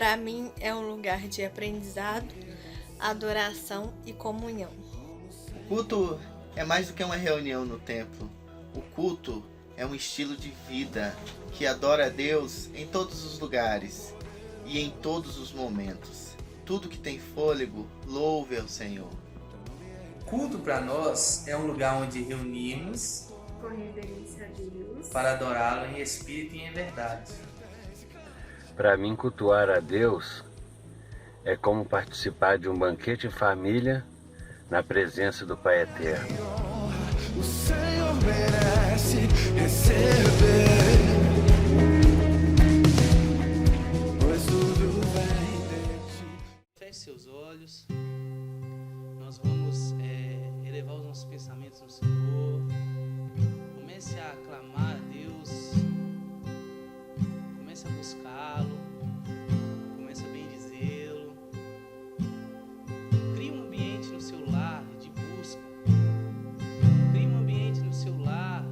Para mim é um lugar de aprendizado, adoração e comunhão. O culto é mais do que uma reunião no templo. O culto é um estilo de vida que adora a Deus em todos os lugares e em todos os momentos. Tudo que tem fôlego, louve ao Senhor. Culto para nós é um lugar onde reunimos com reverência a Deus, para adorá-lo em espírito e em verdade. Para mim, cultuar a Deus é como participar de um banquete em família na presença do Pai Eterno. O Senhor merece receber, pois tudo vem de ti. Feche seus olhos. Nós vamos elevar os nossos pensamentos no Senhor. Comece a clamar a Deus. Comece a buscá-lo. Comece a bendizê-lo. Crie um ambiente no seu lar de busca. Crie um ambiente no seu lar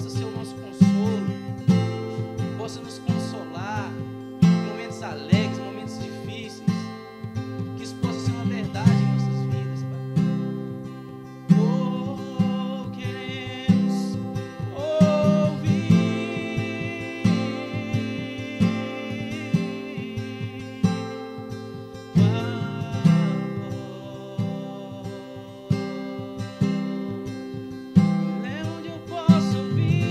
possa ser o nosso consolo, possa nos consolar em momentos alegres, momentos difíceis, que isso possa ser uma verdade em nossas vidas, Pai. Oh, queremos ouvir tua voz. Leva onde eu posso ouvir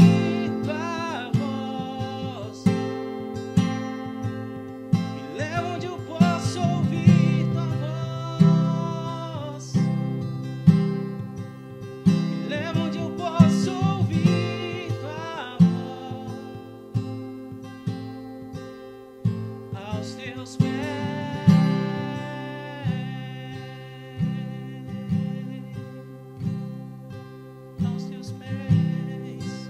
tua voz. Me leva onde eu posso ouvir tua voz. Me leva onde eu posso ouvir tua voz. Aos teus pés. Aos teus pés.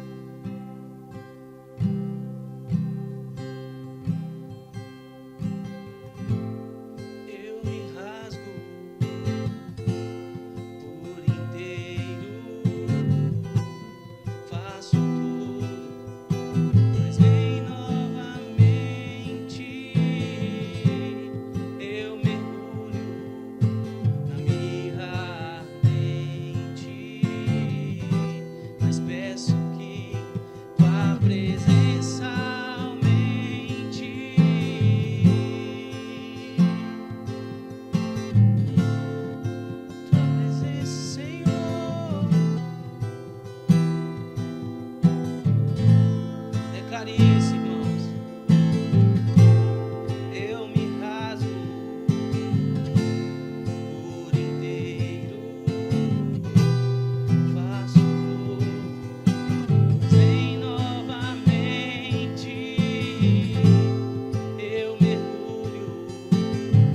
Eu me rasgo por inteiro, faço tudo, mas vem novamente. Eu mergulho na mirra ardente, mas peço que tua presença aumente. Tua presença, Senhor. Declare isso, irmãos. Eu me rasgo por inteiro, faço tudo, mas vem novamente. Eu mergulho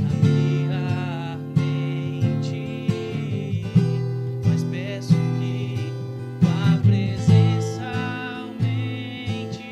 na mirra ardente, mas peço que tua presença aumente.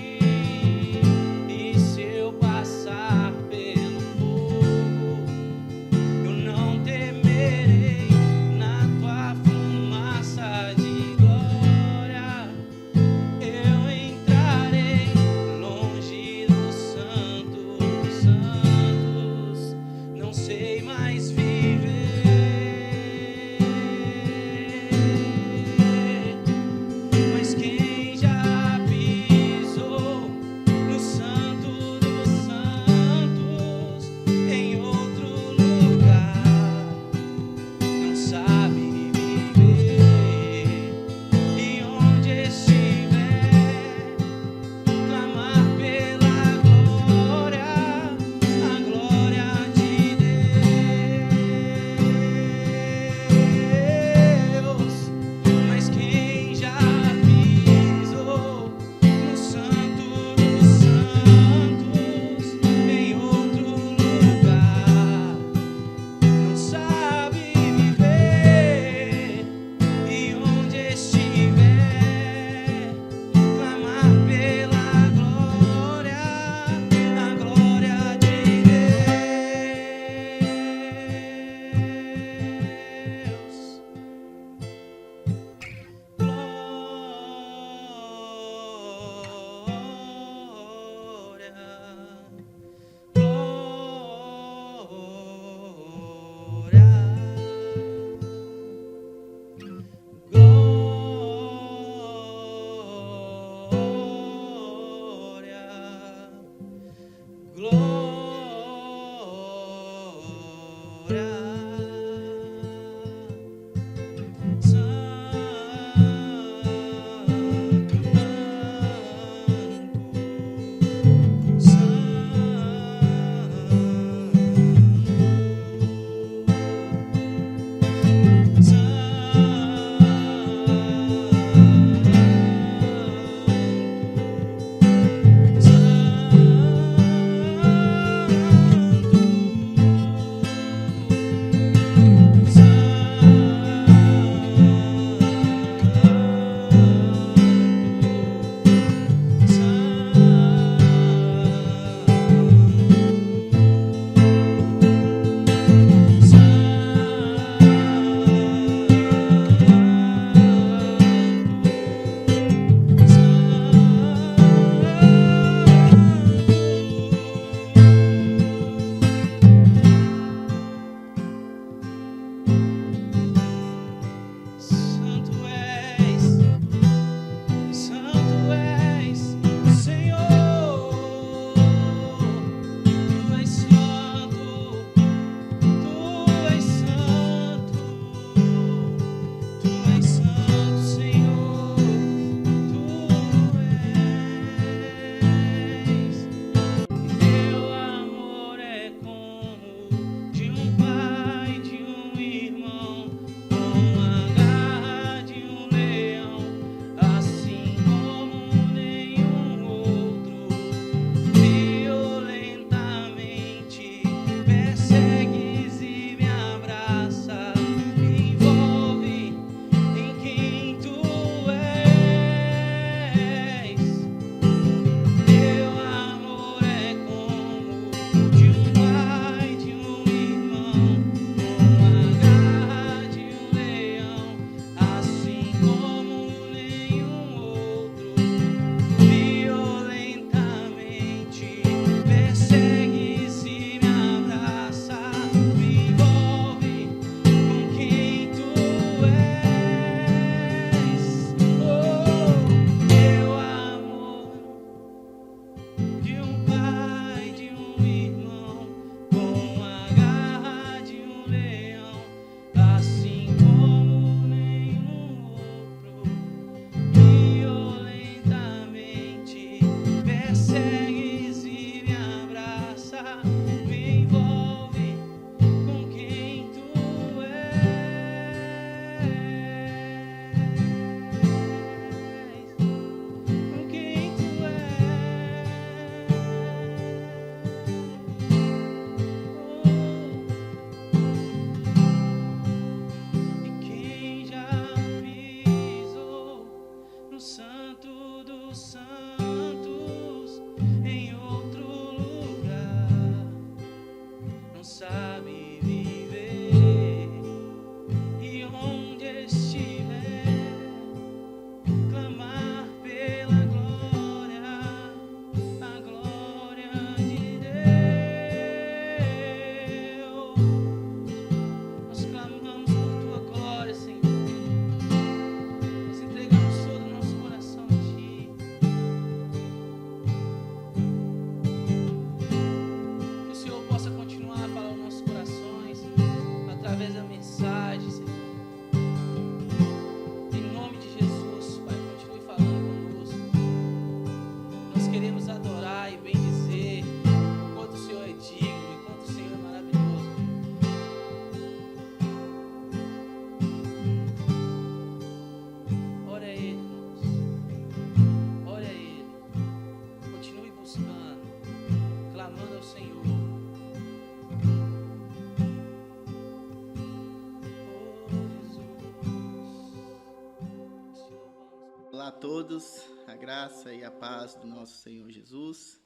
todos, a graça e a paz do nosso Senhor Jesus.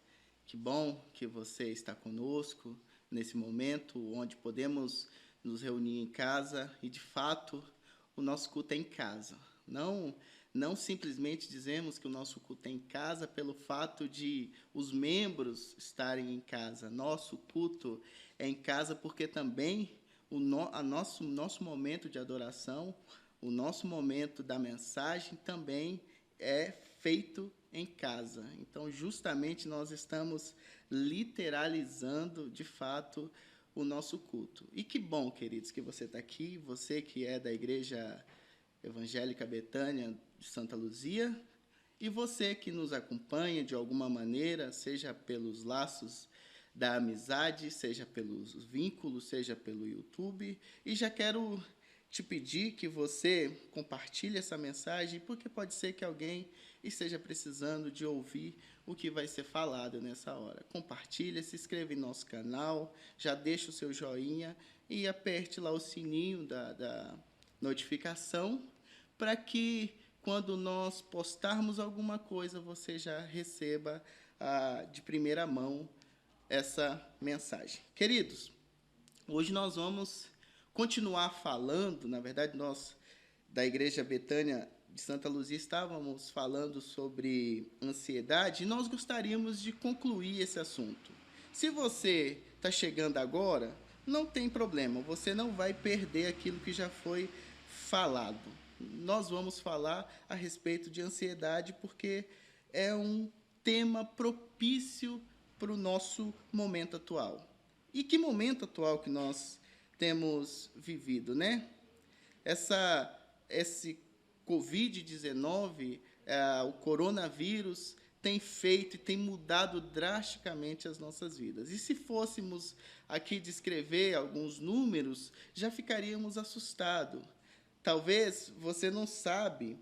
Que bom que você está conosco nesse momento onde podemos nos reunir em casa e, de fato, o nosso culto é em casa. Não simplesmente dizemos que o nosso culto é em casa pelo fato de os membros estarem em casa. Nosso culto é em casa porque também nosso momento de adoração, o nosso momento da mensagem também é feito em casa. Então, justamente, nós estamos literalizando, de fato, o nosso culto. E que bom, queridos, que você está aqui, você que é da Igreja Evangélica Betânia de Santa Luzia, e você que nos acompanha de alguma maneira, seja pelos laços da amizade, seja pelos vínculos, seja pelo YouTube. E já quero te pedir que você compartilhe essa mensagem, porque pode ser que alguém esteja precisando de ouvir o que vai ser falado nessa hora. Compartilha, se inscreva em nosso canal, já deixa o seu joinha e aperte lá o sininho da notificação, para que quando nós postarmos alguma coisa, você já receba de primeira mão essa mensagem. Queridos, hoje nós vamos continuar falando, na verdade, nós da Igreja Betânia de Santa Luzia estávamos falando sobre ansiedade e nós gostaríamos de concluir esse assunto. Se você está chegando agora, não tem problema, você não vai perder aquilo que já foi falado. Nós vamos falar a respeito de ansiedade porque é um tema propício para o nosso momento atual. E que momento atual que nós temos vivido, né? Esse Covid-19, o coronavírus, tem feito e tem mudado drasticamente as nossas vidas. E se fôssemos aqui descrever alguns números, já ficaríamos assustados. Talvez você não sabe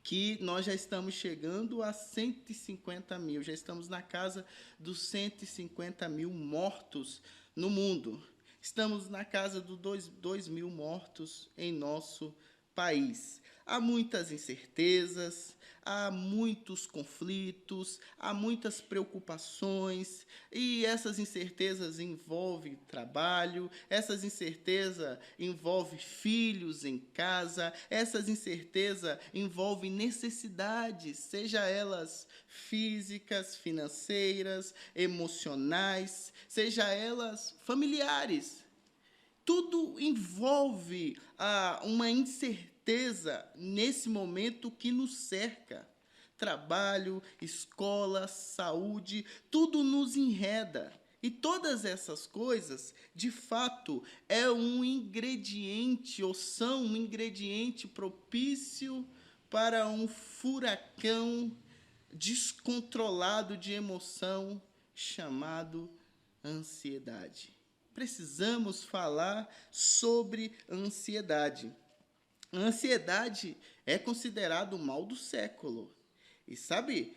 que nós já estamos chegando a 150 mil, já estamos na casa dos 150 mil mortos no mundo. Estamos na casa dos 2 mil mortos em nosso país. Há muitas incertezas, há muitos conflitos, há muitas preocupações, e essas incertezas envolvem trabalho, essas incertezas envolvem filhos em casa, essas incertezas envolvem necessidades, seja elas físicas, financeiras, emocionais, seja elas familiares. Tudo envolve uma incerteza nesse momento que nos cerca. Trabalho, escola, saúde, tudo nos enreda. E todas essas coisas, de fato, é um ingrediente, ou são um ingrediente propício para um furacão descontrolado de emoção chamado ansiedade. Precisamos falar sobre ansiedade. A ansiedade é considerado o mal do século. E sabe,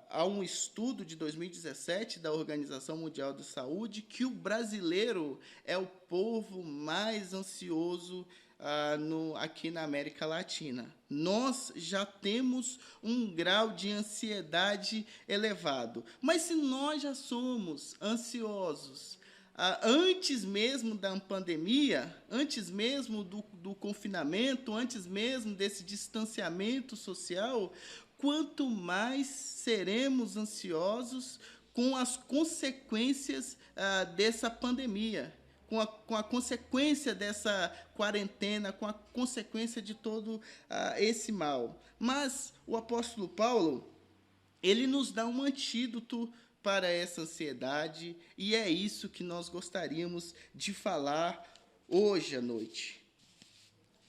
há um estudo de 2017 da Organização Mundial de Saúde que o brasileiro é o povo mais ansioso aqui na América Latina. Nós já temos um grau de ansiedade elevado. Mas se nós já somos ansiosos, antes mesmo da pandemia, antes mesmo do confinamento, antes mesmo desse distanciamento social, quanto mais seremos ansiosos com as consequências dessa pandemia, com a consequência dessa quarentena, com a consequência de todo esse mal. Mas o apóstolo Paulo, ele nos dá um antídoto para essa ansiedade, e é isso que nós gostaríamos de falar hoje à noite.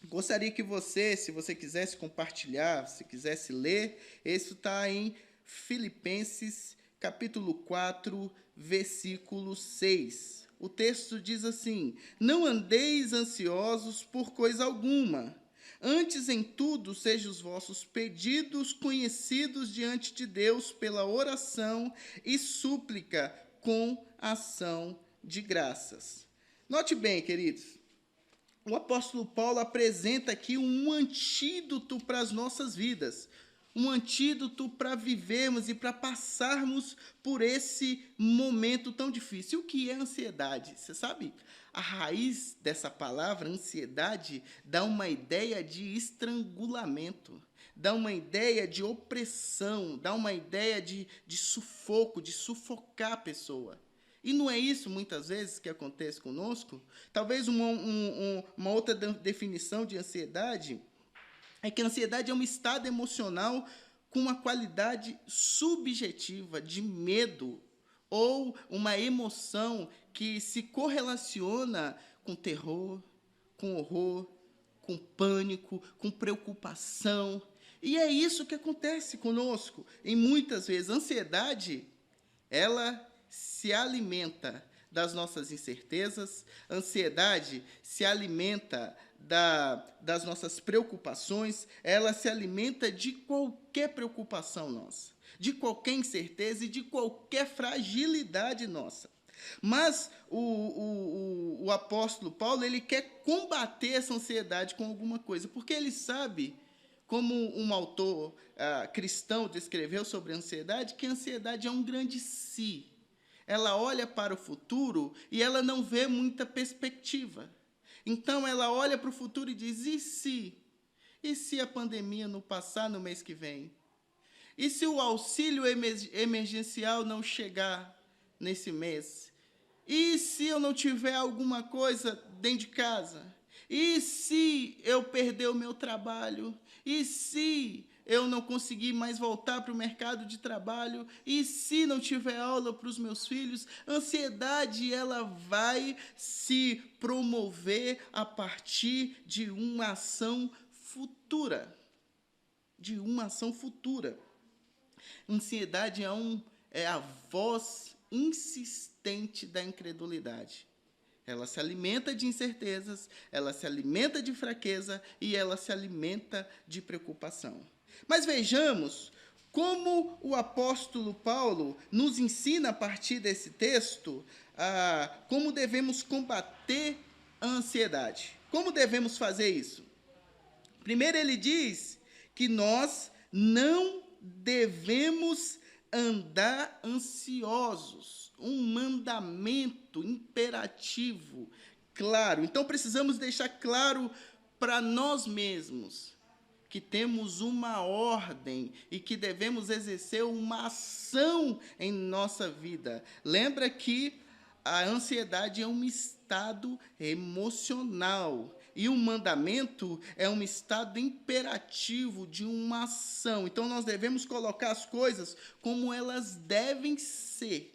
Gostaria que você, se você quisesse compartilhar, se quisesse ler, isso está em Filipenses, capítulo 4, versículo 6. O texto diz assim: não andeis ansiosos por coisa alguma, antes em tudo sejam os vossos pedidos conhecidos diante de Deus pela oração e súplica com ação de graças. Note bem, queridos, o apóstolo Paulo apresenta aqui um antídoto para as nossas vidas, um antídoto para vivermos e para passarmos por esse momento tão difícil. O que é ansiedade? Você sabe? A raiz dessa palavra, ansiedade, dá uma ideia de estrangulamento, dá uma ideia de opressão, dá uma ideia de sufoco, de sufocar a pessoa. E não é isso, muitas vezes, que acontece conosco? Talvez uma outra definição de ansiedade é que a ansiedade é um estado emocional com uma qualidade subjetiva de medo ou uma emoção que se correlaciona com terror, com horror, com pânico, com preocupação. E é isso que acontece conosco. E muitas vezes, a ansiedade, ela se alimenta das nossas incertezas, a ansiedade se alimenta das nossas preocupações, ela se alimenta de qualquer preocupação nossa, de qualquer incerteza e de qualquer fragilidade nossa. Mas o apóstolo Paulo, ele quer combater essa ansiedade com alguma coisa, porque ele sabe, como um autor cristão descreveu sobre a ansiedade, que a ansiedade é um grande si. Ela olha para o futuro e ela não vê muita perspectiva. Então, ela olha para o futuro e diz, e se? E se a pandemia não passar no mês que vem? E se o auxílio emergencial não chegar nesse mês? E se eu não tiver alguma coisa dentro de casa? E se eu perder o meu trabalho? E se eu não conseguir mais voltar para o mercado de trabalho? E se não tiver aula para os meus filhos? A ansiedade, ela vai se promover a partir de uma ação futura. De uma ação futura. Ansiedade é a voz insistente da incredulidade. Ela se alimenta de incertezas, ela se alimenta de fraqueza e ela se alimenta de preocupação. Mas vejamos como o apóstolo Paulo nos ensina a partir desse texto como devemos combater a ansiedade. Como devemos fazer isso? Primeiro ele diz que nós não devemos andar ansiosos. Um mandamento imperativo, claro. Então precisamos deixar claro para nós mesmos que temos uma ordem e que devemos exercer uma ação em nossa vida. Lembra que a ansiedade é um estado emocional e o mandamento é um estado imperativo de uma ação. Então nós devemos colocar as coisas como elas devem ser.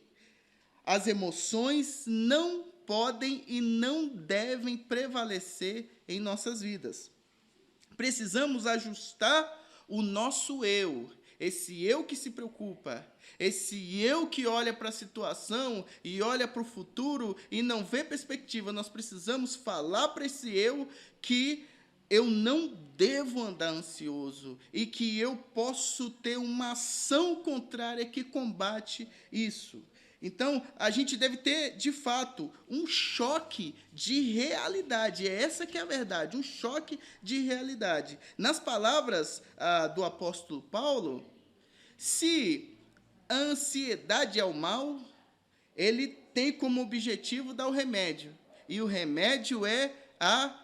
As emoções não podem e não devem prevalecer em nossas vidas. Precisamos ajustar o nosso eu, esse eu que se preocupa, esse eu que olha para a situação e olha para o futuro e não vê perspectiva. Nós precisamos falar para esse eu que eu não devo andar ansioso e que eu posso ter uma ação contrária que combate isso. Então, a gente deve ter, de fato, um choque de realidade. É essa que é a verdade, um choque de realidade. Nas palavras do apóstolo Paulo, se a ansiedade é o mal, ele tem como objetivo dar o remédio. E o remédio é a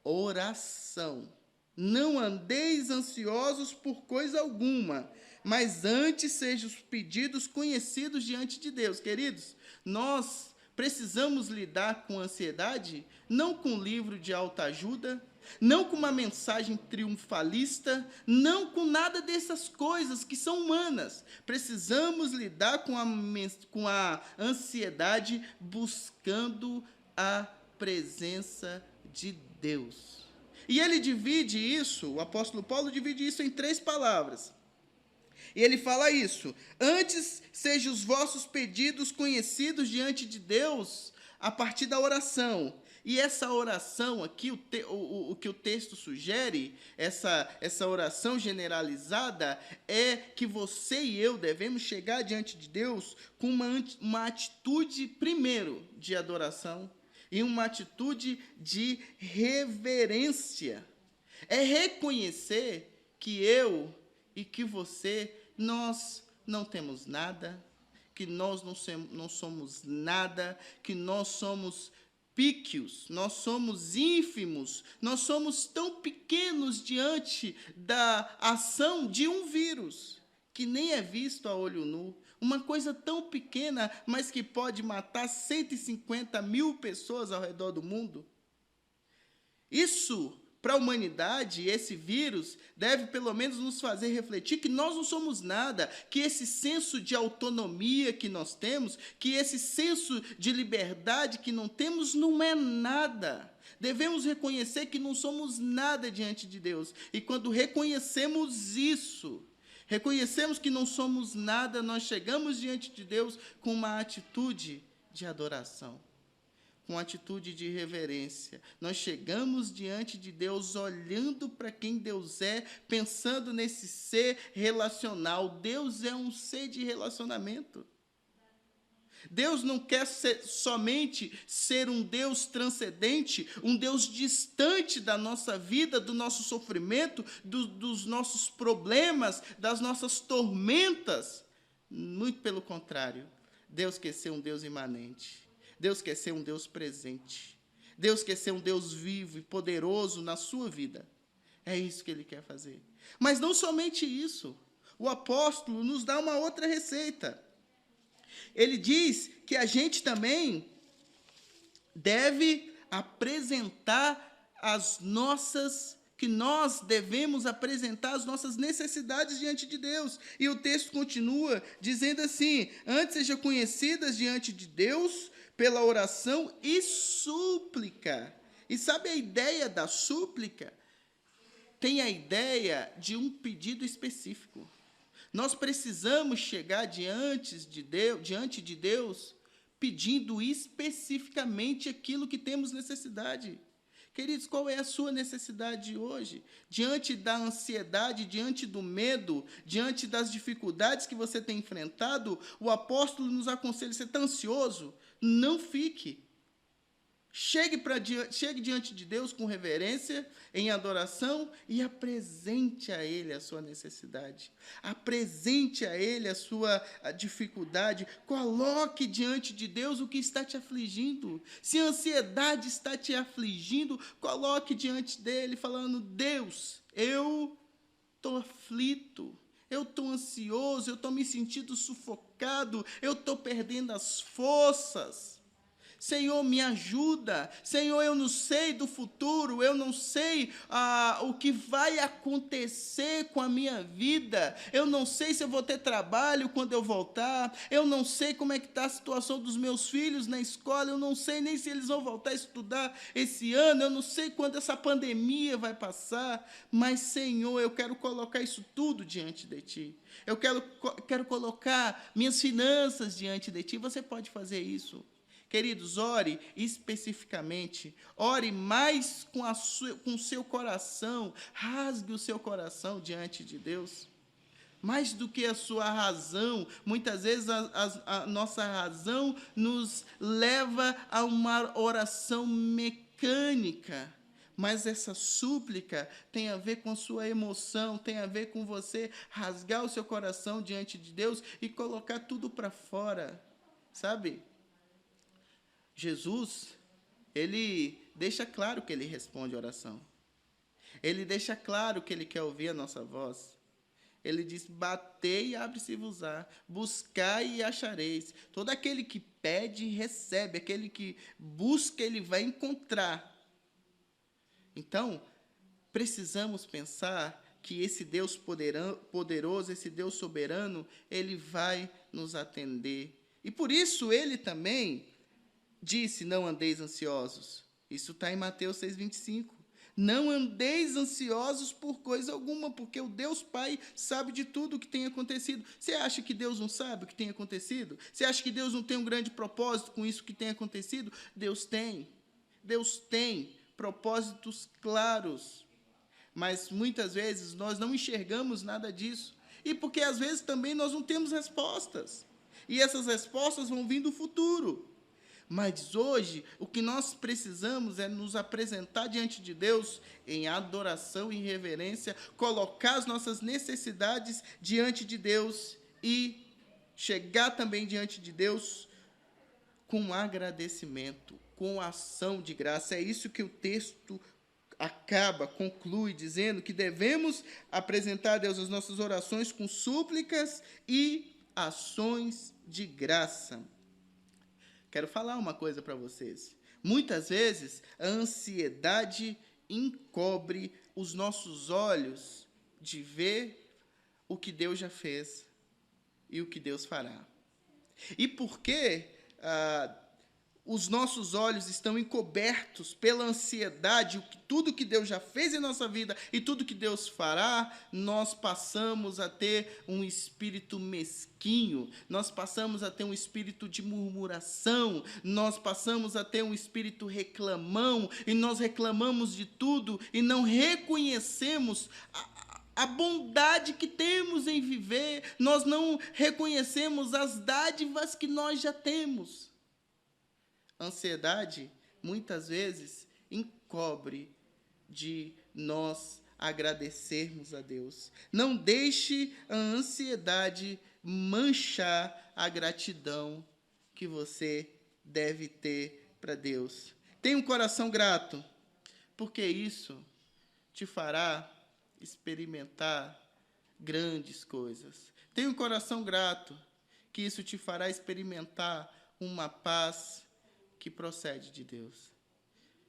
oração. Não andeis ansiosos por coisa alguma, mas antes sejam os pedidos conhecidos diante de Deus. Queridos, nós precisamos lidar com a ansiedade, não com um livro de autoajuda, não com uma mensagem triunfalista, não com nada dessas coisas que são humanas. Precisamos lidar com a ansiedade buscando a presença de Deus. E ele divide isso, o apóstolo Paulo divide isso em 3 palavras. E ele fala isso: antes sejam os vossos pedidos conhecidos diante de Deus a partir da oração. E essa oração aqui, o que o texto sugere, essa oração generalizada, é que você e eu devemos chegar diante de Deus com uma atitude, primeiro, de adoração, e uma atitude de reverência. É reconhecer que eu e que você, nós não temos nada, que nós não somos nada, que nós somos píquios, nós somos ínfimos, nós somos tão pequenos diante da ação de um vírus, que nem é visto a olho nu. Uma coisa tão pequena, mas que pode matar 150 mil pessoas ao redor do mundo. Isso, para a humanidade, esse vírus deve pelo menos nos fazer refletir que nós não somos nada, que esse senso de autonomia que nós temos, que esse senso de liberdade que não temos, não é nada. Devemos reconhecer que não somos nada diante de Deus. E quando reconhecemos isso, reconhecemos que não somos nada, nós chegamos diante de Deus com uma atitude de adoração, com uma atitude de reverência. Nós chegamos diante de Deus olhando para quem Deus é, pensando nesse ser relacional. Deus é um ser de relacionamento. Deus não quer somente ser um Deus transcendente, um Deus distante da nossa vida, do nosso sofrimento, dos nossos problemas, das nossas tormentas. Muito pelo contrário, Deus quer ser um Deus imanente. Deus quer ser um Deus presente. Deus quer ser um Deus vivo e poderoso na sua vida. É isso que Ele quer fazer. Mas não somente isso. O apóstolo nos dá uma outra receita. Ele diz que a gente também deve apresentar que nós devemos apresentar as nossas necessidades diante de Deus. E o texto continua dizendo assim: antes sejam conhecidas diante de Deus pela oração e súplica. E sabe a ideia da súplica? Tem a ideia de um pedido específico. Nós precisamos chegar diante de Deus pedindo especificamente aquilo que temos necessidade. Queridos, qual é a sua necessidade hoje? Diante da ansiedade, diante do medo, diante das dificuldades que você tem enfrentado, o apóstolo nos aconselha: você está ansioso? Não fique. Chegue diante de Deus com reverência, em adoração, e apresente a Ele a sua necessidade. Apresente a Ele a sua dificuldade. Coloque diante de Deus o que está te afligindo. Se a ansiedade está te afligindo, coloque diante dEle, falando: Deus, eu estou aflito. Eu estou ansioso, eu estou me sentindo sufocado, eu estou perdendo as forças. Senhor, me ajuda. Senhor, eu não sei do futuro, eu não sei o que vai acontecer com a minha vida. Eu não sei se eu vou ter trabalho quando eu voltar. Eu não sei como é que está a situação dos meus filhos na escola. Eu não sei nem se eles vão voltar a estudar esse ano. Eu não sei quando essa pandemia vai passar. Mas, Senhor, eu quero colocar isso tudo diante de Ti. Eu quero colocar minhas finanças diante de Ti. Você pode fazer isso. Queridos, ore especificamente, ore mais com o seu coração, rasgue o seu coração diante de Deus. Mais do que a sua razão, muitas vezes a nossa razão nos leva a uma oração mecânica. Mas essa súplica tem a ver com a sua emoção, tem a ver com você rasgar o seu coração diante de Deus e colocar tudo para fora, sabe? Jesus, ele deixa claro que ele responde a oração. Ele deixa claro que ele quer ouvir a nossa voz. Ele diz: batei e abre-se-vos-á, buscai e achareis. Todo aquele que pede, recebe. Aquele que busca, ele vai encontrar. Então, precisamos pensar que esse Deus poderoso, esse Deus soberano, ele vai nos atender. E por isso ele também disse: não andeis ansiosos. Isso está em Mateus 6,25. Não andeis ansiosos por coisa alguma, porque o Deus Pai sabe de tudo o que tem acontecido. Você acha que Deus não sabe o que tem acontecido? Você acha que Deus não tem um grande propósito com isso que tem acontecido? Deus tem. Deus tem propósitos claros. Mas muitas vezes nós não enxergamos nada disso. E porque às vezes também nós não temos respostas. E essas respostas vão vir do futuro. Mas hoje, o que nós precisamos é nos apresentar diante de Deus em adoração e reverência, colocar as nossas necessidades diante de Deus e chegar também diante de Deus com agradecimento, com ação de graça. É isso que o texto conclui dizendo que devemos apresentar a Deus as nossas orações com súplicas e ações de graça. Quero falar uma coisa para vocês. Muitas vezes a ansiedade encobre os nossos olhos de ver o que Deus já fez e o que Deus fará. E porque os nossos olhos estão encobertos pela ansiedade, tudo que Deus já fez em nossa vida e tudo que Deus fará, nós passamos a ter um espírito mesquinho, nós passamos a ter um espírito de murmuração, nós passamos a ter um espírito reclamão, e nós reclamamos de tudo e não reconhecemos a bondade que temos em viver, nós não reconhecemos as dádivas que nós já temos. Ansiedade, muitas vezes, encobre de nós agradecermos a Deus. Não deixe a ansiedade manchar a gratidão que você deve ter para Deus. Tenha um coração grato, porque isso te fará experimentar grandes coisas. Tenha um coração grato, que isso te fará experimentar uma paz que procede de Deus.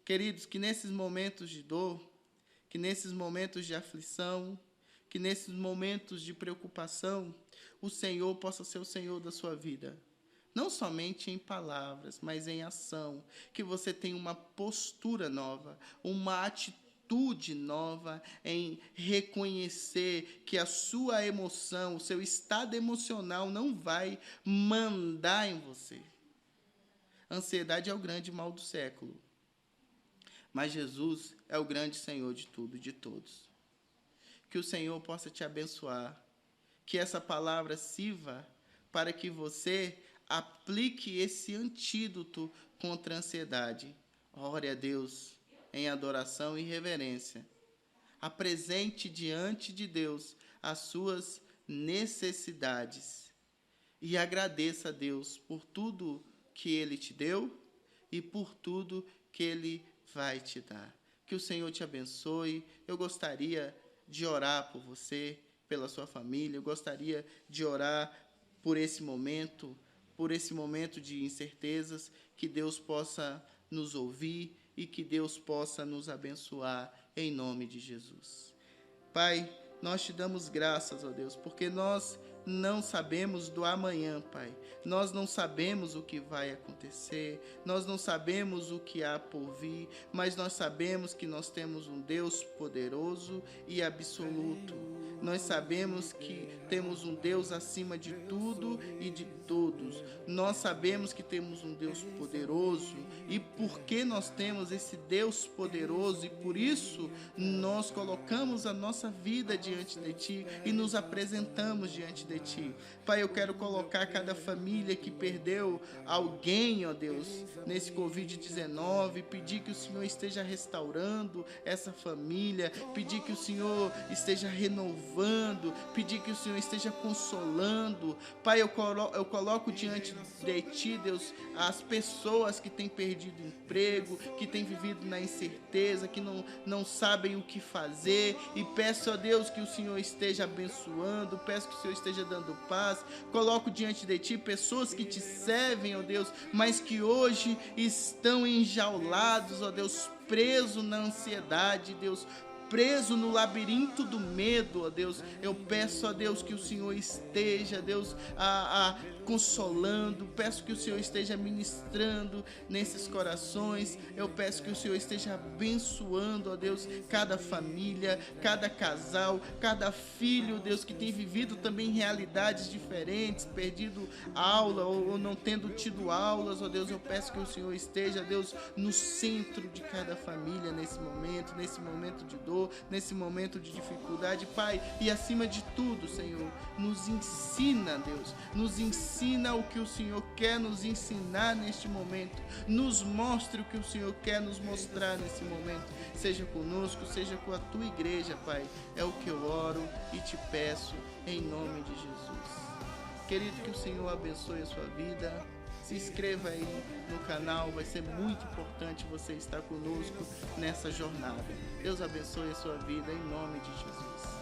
Queridos, que nesses momentos de dor, que nesses momentos de aflição, que nesses momentos de preocupação, o Senhor possa ser o Senhor da sua vida. Não somente em palavras, mas em ação. Que você tenha uma postura nova, uma atitude nova em reconhecer que a sua emoção, o seu estado emocional não vai mandar em você. A ansiedade é o grande mal do século. Mas Jesus é o grande Senhor de tudo e de todos. Que o Senhor possa te abençoar. Que essa palavra sirva para que você aplique esse antídoto contra a ansiedade. Ore a Deus em adoração e reverência. Apresente diante de Deus as suas necessidades. E agradeça a Deus por tudo que Ele te deu e por tudo que Ele vai te dar. Que o Senhor te abençoe. Eu gostaria de orar por você, pela sua família. Eu gostaria de orar por esse momento de incertezas, que Deus possa nos ouvir e que Deus possa nos abençoar em nome de Jesus. Pai, nós te damos graças, ó Deus, porque nós não sabemos do amanhã, Pai. Nós não sabemos o que vai acontecer, nós não sabemos o que há por vir, mas nós sabemos que nós temos um Deus poderoso e absoluto. Nós sabemos que temos um Deus acima de tudo e de todos. Nós sabemos que temos um Deus poderoso, e porque nós temos esse Deus poderoso, e por isso nós colocamos a nossa vida diante de Ti e nos apresentamos diante de Ti. Pai, eu quero colocar cada família que perdeu alguém, ó Deus, nesse Covid-19, pedir que o Senhor esteja restaurando essa família, pedir que o Senhor esteja renovando, pedir que o Senhor esteja consolando. Pai, eu coloco diante de Ti, Deus, as pessoas que têm perdido emprego, que têm vivido na incerteza, que não sabem o que fazer, e peço a Deus que o Senhor esteja abençoando, peço que o Senhor esteja dando paz. Coloco diante de Ti pessoas que Te servem, ó Deus, mas que hoje estão enjaulados, ó Deus, presos na ansiedade, Deus, preso no labirinto do medo, ó Deus. Eu peço a Deus que o Senhor esteja, Deus, consolando, peço que o Senhor esteja ministrando nesses corações, eu peço que o Senhor esteja abençoando, ó Deus, cada família, cada casal, cada filho, Deus, que tem vivido também realidades diferentes, perdido aula ou não tendo tido aulas, ó Deus. Eu peço que o Senhor esteja, Deus, no centro de cada família nesse momento de dor. Senhor, nesse momento de dificuldade, Pai. E acima de tudo, Senhor, nos ensina, Deus, nos ensina o que o Senhor quer nos ensinar neste momento. Nos mostre o que o Senhor quer nos mostrar nesse momento. Seja conosco, seja com a tua igreja, Pai. É o que eu oro e te peço em nome de Jesus. Querido, que o Senhor abençoe a sua vida. Se inscreva aí no canal, vai ser muito importante você estar conosco nessa jornada. Deus abençoe a sua vida em nome de Jesus.